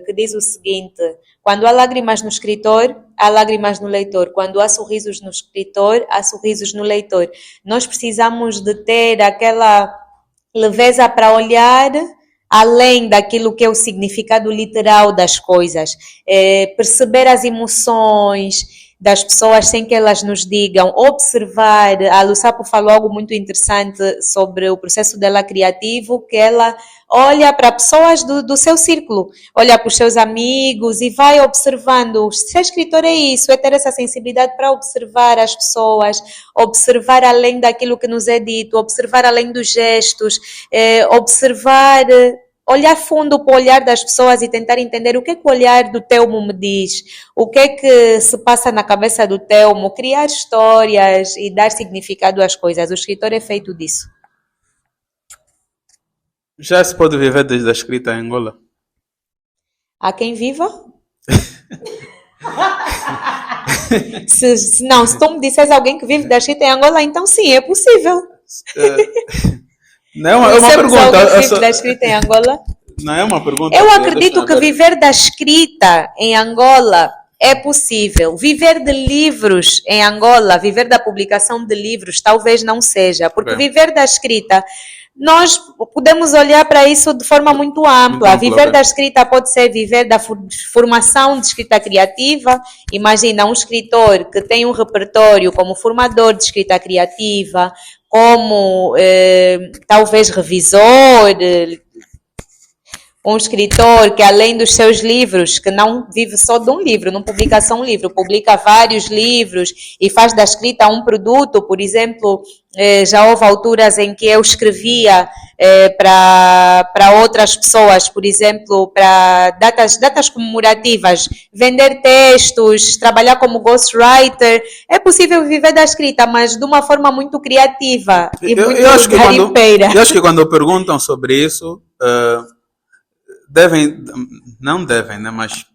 que diz o seguinte: quando há lágrimas no escritor, há lágrimas no leitor. Quando há sorrisos no escritor, há sorrisos no leitor. Nós precisamos de ter aquela leveza para olhar além daquilo que é o significado literal das coisas, perceber as emoções, das pessoas sem que elas nos digam, observar. A Lusapo falou algo muito interessante sobre o processo dela criativo, que ela olha para pessoas do seu círculo, olha para os seus amigos e vai observando. Ser escritor é isso, é ter essa sensibilidade para observar as pessoas, observar além daquilo que nos é dito, observar além dos gestos, observar, olhar fundo para o olhar das pessoas e tentar entender o que é que o olhar do Telmo me diz, o que é que se passa na cabeça do Telmo, criar histórias e dar significado às coisas. O escritor é feito disso. Já se pode viver desde a escrita em Angola? Há quem viva? Se tu me disseres alguém que vive da escrita em Angola, então sim, é possível. Não, é uma pergunta. Alguém que vive da escrita em Angola? Não é uma pergunta. Eu acredito que viver da escrita em Angola é possível. Viver de livros em Angola, viver da publicação de livros, talvez não seja. Porque viver da escrita, nós podemos olhar para isso de forma muito ampla. Viver da escrita pode ser viver da formação de escrita criativa. Imagina um escritor que tem um repertório como formador de escrita criativa, como talvez revisor, um escritor que além dos seus livros, que não vive só de um livro, não publica só um livro, publica vários livros e faz da escrita um produto. Por exemplo, já houve alturas em que eu escrevia para outras pessoas, por exemplo, para datas comemorativas, vender textos, trabalhar como ghostwriter. É possível viver da escrita, mas de uma forma muito criativa e muito garimpeira. Eu acho que quando perguntam sobre isso, não devem, né? Mas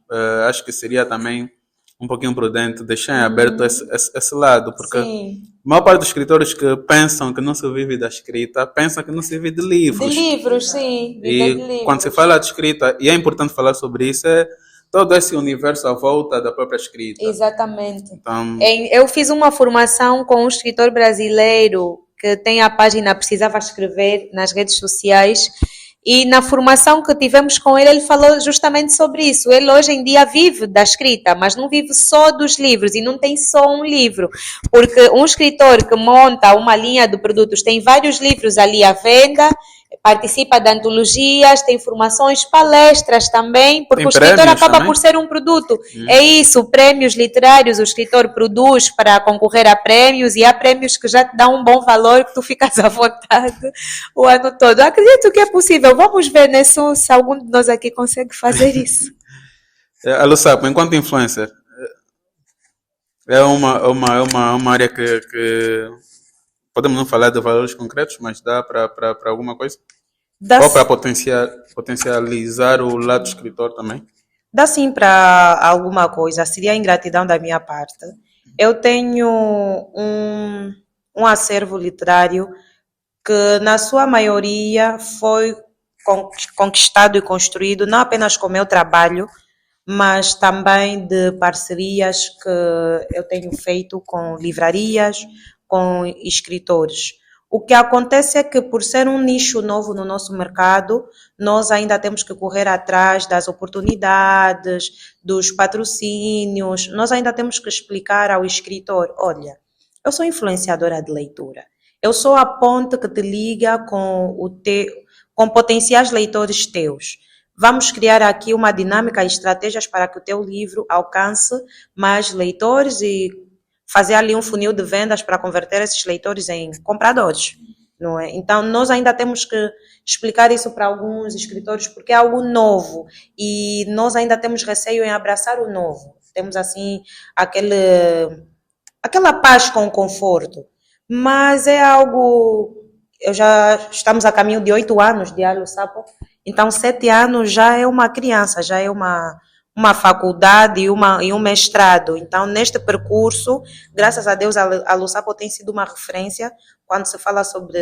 acho que seria também um pouquinho prudente deixar em aberto esse lado, porque a maior parte dos escritores que pensam que não se vive da escrita, pensam que não se vive de livros. De livros, sim. E quando se fala de escrita, e é importante falar sobre isso, é todo esse universo à volta da própria escrita. Exatamente. Então, eu fiz uma formação com um escritor brasileiro que tem a página Precisava Escrever nas redes sociais. E na formação que tivemos com ele, ele falou justamente sobre isso. Ele hoje em dia vive da escrita, mas não vive só dos livros e não tem só um livro. Porque um escritor que monta uma linha de produtos, tem vários livros ali à venda, participa de antologias, tem formações, palestras também, porque o escritor acaba por ser um produto. É isso, prêmios literários, o escritor produz para concorrer a prêmios e há prêmios que já te dão um bom valor, que tu ficas à vontade o ano todo. Eu acredito que é possível. Vamos ver, né, se algum de nós aqui consegue fazer isso. A Lusapo, enquanto influencer, é uma área que podemos não falar de valores concretos, mas dá para alguma coisa? Ou para potencializar o lado do escritor também? Dá sim para alguma coisa. Seria ingratidão da minha parte. Eu tenho um acervo literário que, na sua maioria, foi conquistado e construído não apenas com o meu trabalho, mas também de parcerias que eu tenho feito com livrarias, com escritores. O que acontece é que, por ser um nicho novo no nosso mercado, nós ainda temos que correr atrás das oportunidades, dos patrocínios, nós ainda temos que explicar ao escritor: olha, eu sou influenciadora de leitura, eu sou a ponte que te liga com potenciais leitores teus. Vamos criar aqui uma dinâmica e estratégias para que o teu livro alcance mais leitores e fazer ali um funil de vendas para converter esses leitores em compradores, não é? Então, nós ainda temos que explicar isso para alguns escritores, porque é algo novo e nós ainda temos receio em abraçar o novo. Temos, assim, aquela paz com o conforto. Mas é algo... Estamos a caminho de 8 anos de Lusapo, então 7 anos já é uma criança, já é uma faculdade e um mestrado. Então, neste percurso, graças a Deus, a Lusapo tem sido uma referência quando se fala sobre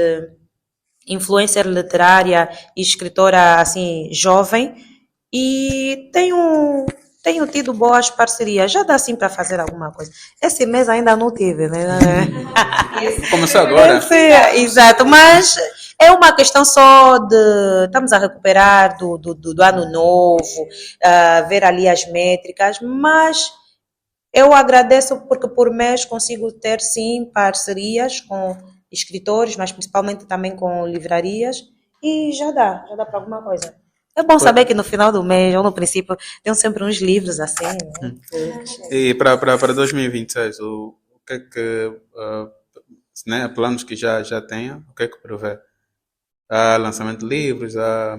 influencer literária e escritora assim jovem, e tenho tido boas parcerias. Já dá sim para fazer alguma coisa. Esse mês ainda não tive, né? Começou agora? Exato, mas é uma questão só de... Estamos a recuperar do ano novo, ver ali as métricas, mas Eu agradeço porque por mês consigo ter, sim, parcerias com escritores, mas principalmente também com livrarias, e já dá para alguma coisa. É bom saber que no final do mês, ou no princípio, tem sempre uns livros assim, né? E para 2026, o que é que, né, planos que já tenha, o que é que prevê? Há lançamento de livros, há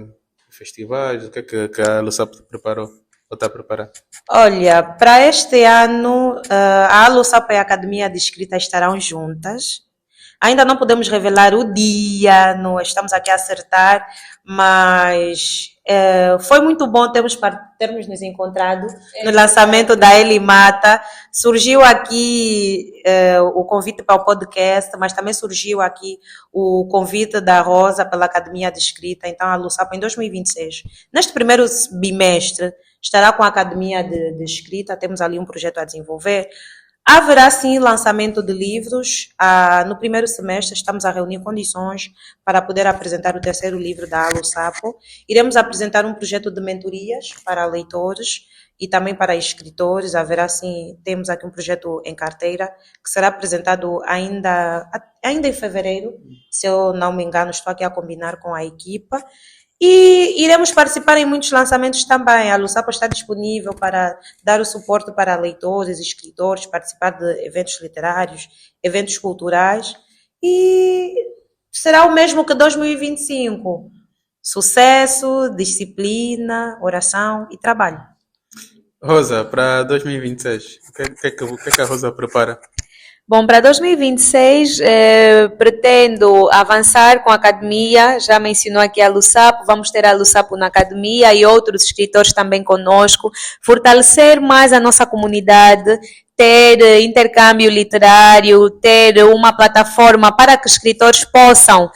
festivais, o que é que a Luçap preparou ou está a preparar? Olha, para este ano, a Alusap e a Academia de Escrita estarão juntas. Ainda não podemos revelar o dia, não estamos aqui a acertar, mas foi muito bom termos nos encontrado no lançamento da Eli Mata. Surgiu aqui o convite para o podcast, mas também surgiu aqui o convite da Rosa pela Academia de Escrita. Então, a Luçap em 2026, neste primeiro bimestre, estará com a Academia de Escrita. Temos ali um projeto a desenvolver. Haverá sim lançamento de livros. No primeiro semestre estamos a reunir condições para poder apresentar o terceiro livro da Alu Sapo. Iremos apresentar um projeto de mentorias para leitores e também para escritores. Haverá sim, temos aqui um projeto em carteira que será apresentado ainda em fevereiro, se eu não me engano, estou aqui a combinar com a equipa. E iremos participar em muitos lançamentos também. A Luçapa está disponível para dar o suporte para leitores, escritores, participar de eventos literários, eventos culturais. E será o mesmo que 2025. Sucesso, disciplina, oração e trabalho. Rosa, para 2026, o que é que a Rosa prepara? Bom, para 2026, pretendo avançar com a academia. Já mencionou aqui a Luçapo, vamos ter a Luçapo na academia e outros escritores também conosco. Fortalecer mais a nossa comunidade, ter intercâmbio literário, ter uma plataforma para que escritores possam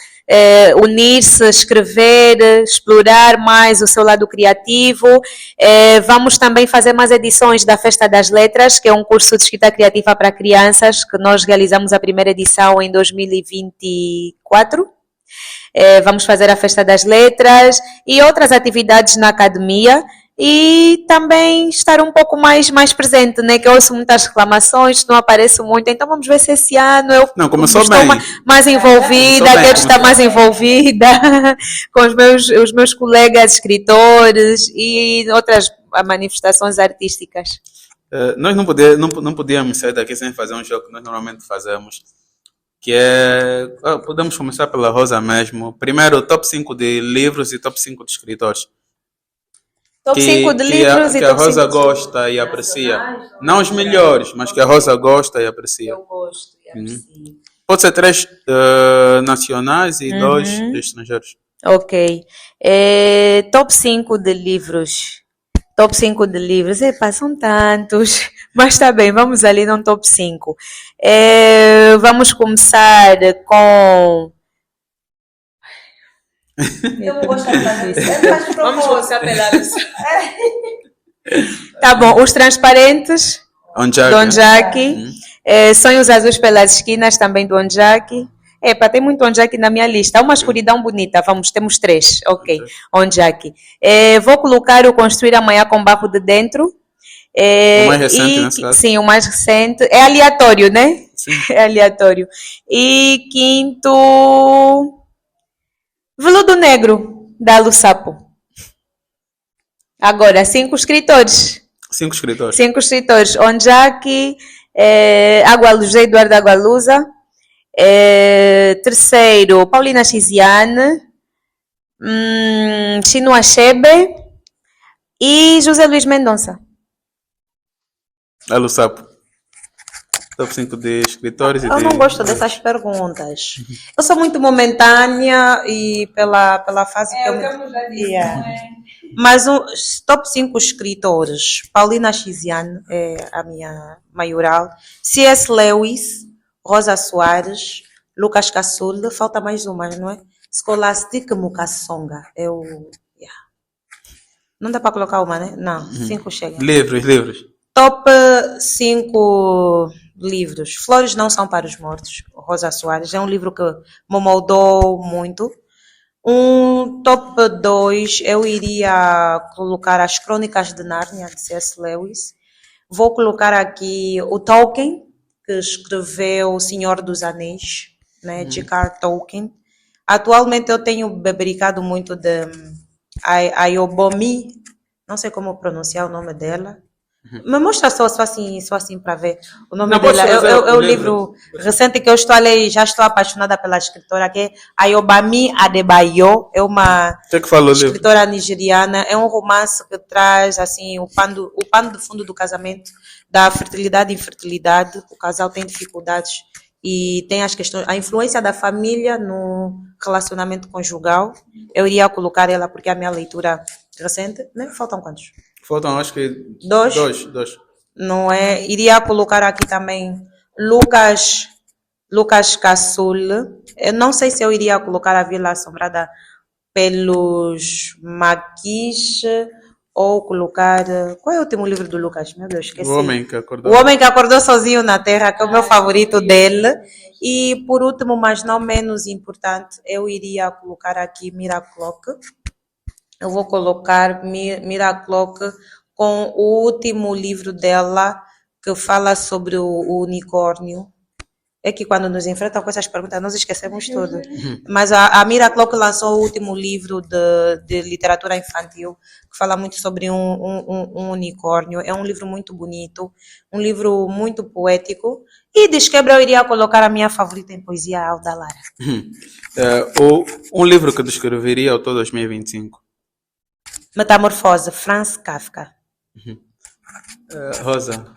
unir-se, escrever, explorar mais o seu lado criativo. Vamos também fazer mais edições da Festa das Letras, que é um curso de escrita criativa para crianças, que nós realizamos a primeira edição em 2024. Vamos fazer a Festa das Letras e outras atividades na academia. E também estar um pouco mais presente, né? Que eu ouço muitas reclamações, não apareço muito, então vamos ver se esse ano eu começou bem. mais envolvida, quero estar mais envolvida com os meus colegas escritores e outras manifestações artísticas. Nós não podíamos sair daqui sem fazer um jogo que nós normalmente fazemos, que é... podemos começar pela Rosa mesmo. Primeiro, top 5 de livros e top 5 de escritores. Top 5 de livros e que a Rosa gosta e aprecia. Não os melhores, mas que a Rosa gosta e aprecia. Eu gosto e aprecio. Pode ser 3 nacionais e 2 estrangeiros. Ok. Top 5 de livros. Top 5 de livros. Epa, são tantos. Mas tá bem, vamos ali num top 5. Vamos começar com... Eu não gosto de fazer isso. Vamos começar pela Tá bom, Os Transparentes, do Onjaki. Sonhos Azuis pelas Esquinas, também do Onjaki. Tem muito Onjaki na minha lista. Uma escuridão bonita, temos 3. Ok, Onjaki. Vou colocar o Construir Amanhã com Barro de Dentro. O mais recente, nesse caso? Sim, o mais recente. É aleatório, né? Sim. É aleatório. E quinto... Veludo Negro, da Luçapo. Agora, 5 escritores. 5 escritores. 5 escritores. Onjaki, Agualusa, Eduardo Agualusa. Terceiro, Paulina Chiziane. Chinua Achebe. E José Luís Mendonça. A Luçapo. Top 5 de escritores e Eu não gosto dessas perguntas. Eu sou muito momentânea e pela fase que eu me... Mas os top 5 escritores, Paulina Chiziane é a minha maioral, C.S. Lewis, Rosa Soares, Lucas Caçula, falta mais uma, não é? Scholastic Mukasonga. Não dá para colocar uma, né? Não, 5 chega. Livros. Top 5 livros. Flores Não São para os Mortos, Rosa Soares. É um livro que me moldou muito. Um top 2, eu iria colocar As Crônicas de Nárnia, de C.S. Lewis. Vou colocar aqui o Tolkien, que escreveu O Senhor dos Anéis, né? J.K. Tolkien. Atualmente eu tenho bebericado muito de Ayobomi, não sei como pronunciar o nome dela. Me mostra só assim para ver o nome Não, podes dela. trazer É o o livro. livro recente que eu estou a ler e já estou apaixonada pela escritora, que é Ayobami Adebayo. É uma O que é que fala o livro? escritora nigeriana. É um romance que traz assim o pano de fundo do casamento, da fertilidade e infertilidade. O casal tem dificuldades e tem as questões, a influência da família no relacionamento conjugal. Eu iria colocar ela porque é a minha leitura recente, né? Faltam quantos? Faltam, acho que Dois. dois. Não é? Iria colocar aqui também Lucas Casul. Eu não sei se eu iria colocar a Vila Assombrada pelos Maquis ou colocar. Qual é o último livro do Lucas? Meu Deus, esqueci. O Homem que Acordou. O Homem que Acordou Sozinho na Terra, que é o meu favorito dele. E por último, mas não menos importante, eu iria colocar aqui Miraclock. Eu vou colocar Miraclock com o último livro dela, que fala sobre o unicórnio. É que quando nos enfrentam com essas perguntas, nós esquecemos tudo. Mas a Miraclock lançou o último livro de literatura infantil, que fala muito sobre um unicórnio. É um livro muito bonito, um livro muito poético. E de quebra eu iria colocar a minha favorita em poesia, Alda Lara. Um livro que descreveria o todo 2025. Metamorfose, Franz Kafka. Rosa.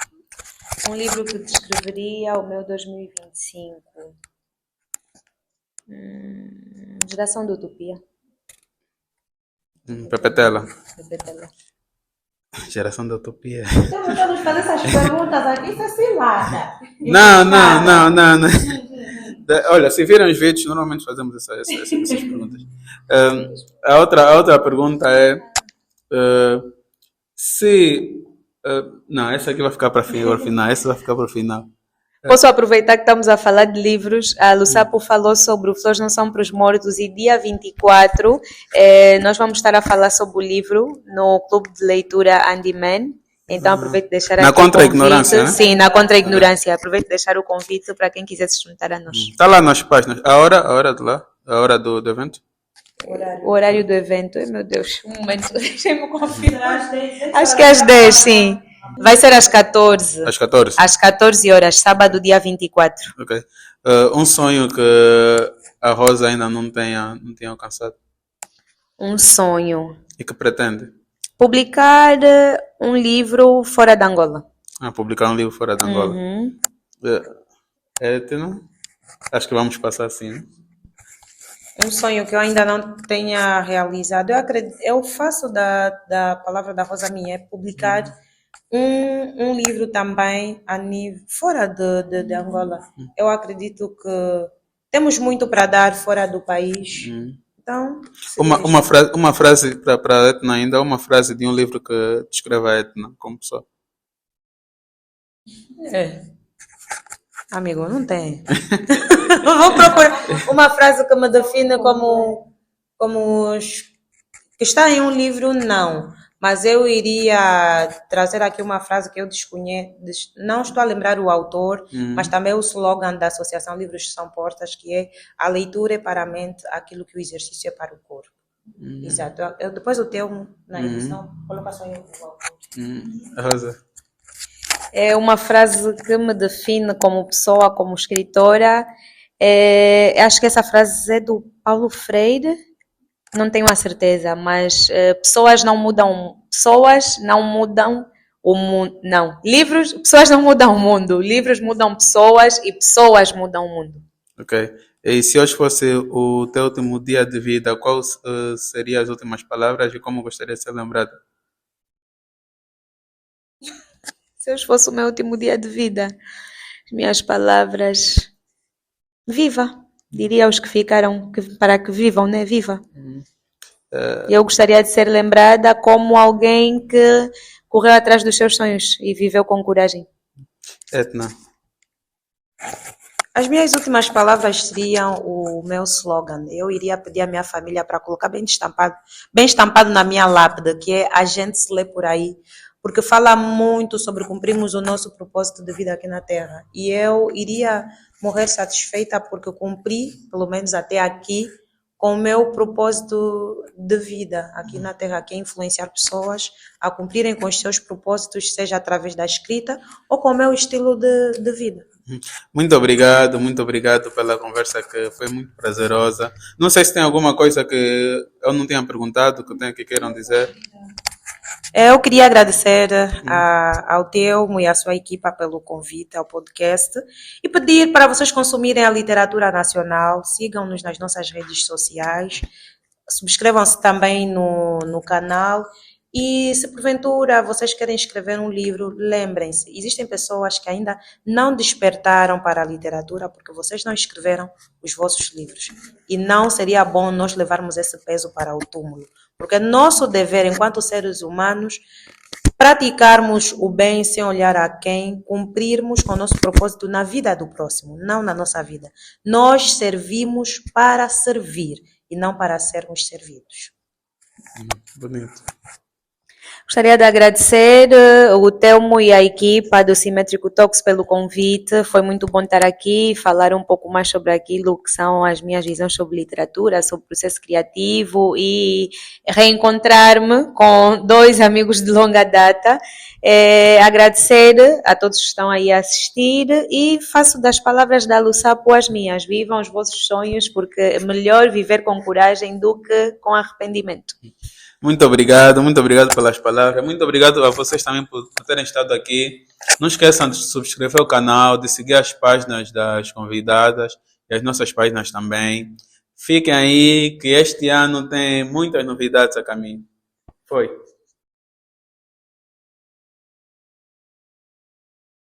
Um livro que descreveria o meu 2025. Geração de Utopia. Pepetela. Repete-la. Geração da Utopia. Estamos fazendo essas perguntas aqui, isso é cilada. Não. Olha, se virem os vídeos, normalmente fazemos essas perguntas. A outra pergunta é se... não, essa aqui vai ficar para o final. Essa vai ficar para o final. Posso aproveitar que estamos a falar de livros. A Lusapo falou sobre o Flores Não São para os Mortos e dia 24 nós vamos estar a falar sobre o livro no Clube de Leitura Andy Man. Então aproveito de deixar Na aqui o Contra a convite. Ignorância, né? Sim, na Contra a Ignorância. Aproveito de deixar o convite para quem quiser se juntar a nós. Está lá nas páginas. A hora de lá? A hora do evento? O horário do evento, ai meu Deus, um momento, deixem-me confirmar. Acho que é às 10, sim. Vai ser às 14. Às 14? Às 14 horas, sábado, dia 24. Ok. Um sonho que a Rosa ainda não tenha alcançado Um sonho. e que pretende Publicar um livro fora da Angola. publicar um livro fora de Angola. Uhum. Não? Acho que vamos passar assim, né? Um sonho que eu ainda não tenha realizado. Eu faço da palavra da Rosa minha, é publicar um livro também fora de Angola. Eu acredito que temos muito para dar fora do país. Então, Uma frase para a Etna ainda, uma frase de um livro que descreve a Etna como pessoa. Amigo, não tem. Vou procurar uma frase que me define como que está em um livro, não. Mas eu iria trazer aqui uma frase que eu desconheço. Não estou a lembrar o autor, mas também o slogan da Associação Livros São Portas, que é: a leitura é para a mente aquilo que o exercício é para o corpo. Exato. Depois o teu, na edição, coloca só eu o autor. Rosa. É uma frase que me define como pessoa, como escritora. Acho que essa frase é do Paulo Freire, não tenho a certeza, mas pessoas não mudam o mundo. Não, pessoas não mudam o mundo, livros mudam pessoas e pessoas mudam o mundo. Ok. E se hoje fosse o teu último dia de vida, qual seriam as últimas palavras e como gostaria de ser lembrado? Se hoje fosse o meu último dia de vida, as minhas palavras: viva, diria aos que ficaram, para que vivam, né? Viva. Eu gostaria de ser lembrada como alguém que correu atrás dos seus sonhos e viveu com coragem. Etna. As minhas últimas palavras seriam o meu slogan. Eu iria pedir à minha família para colocar bem estampado na minha lápide, que é: a gente se lê por aí. porque fala muito sobre cumprirmos o nosso propósito de vida aqui na Terra. E eu iria morrer satisfeita porque cumpri, pelo menos até aqui, com o meu propósito de vida aqui na Terra, que é influenciar pessoas a cumprirem com os seus propósitos, seja através da escrita ou com o meu estilo de vida. Muito obrigado pela conversa que foi muito prazerosa. Não sei se tem alguma coisa que eu não tenha perguntado, que queiram dizer. Eu queria agradecer ao Telmo e à sua equipa pelo convite ao podcast e pedir para vocês consumirem a literatura nacional, sigam-nos nas nossas redes sociais, subscrevam-se também no canal e se porventura vocês querem escrever um livro, lembrem-se, existem pessoas que ainda não despertaram para a literatura porque vocês não escreveram os vossos livros e não seria bom nós levarmos esse peso para o túmulo. Porque é nosso dever, enquanto seres humanos, praticarmos o bem sem olhar a quem, cumprirmos com o nosso propósito na vida do próximo, não na nossa vida. Nós servimos para servir e não para sermos servidos. Bonito. Gostaria de agradecer o Telmo e a equipa do Simétrico Talks pelo convite. Foi muito bom estar aqui e falar um pouco mais sobre aquilo que são as minhas visões sobre literatura, sobre o processo criativo e reencontrar-me com dois amigos de longa data. Agradecer a todos que estão aí a assistir e faço das palavras da Lusapo as minhas. Vivam os vossos sonhos porque é melhor viver com coragem do que com arrependimento. Muito obrigado pelas palavras. Muito obrigado a vocês também por terem estado aqui. Não esqueçam de subscrever o canal, de seguir as páginas das convidadas e as nossas páginas também. Fiquem aí, que este ano tem muitas novidades a caminho. Foi.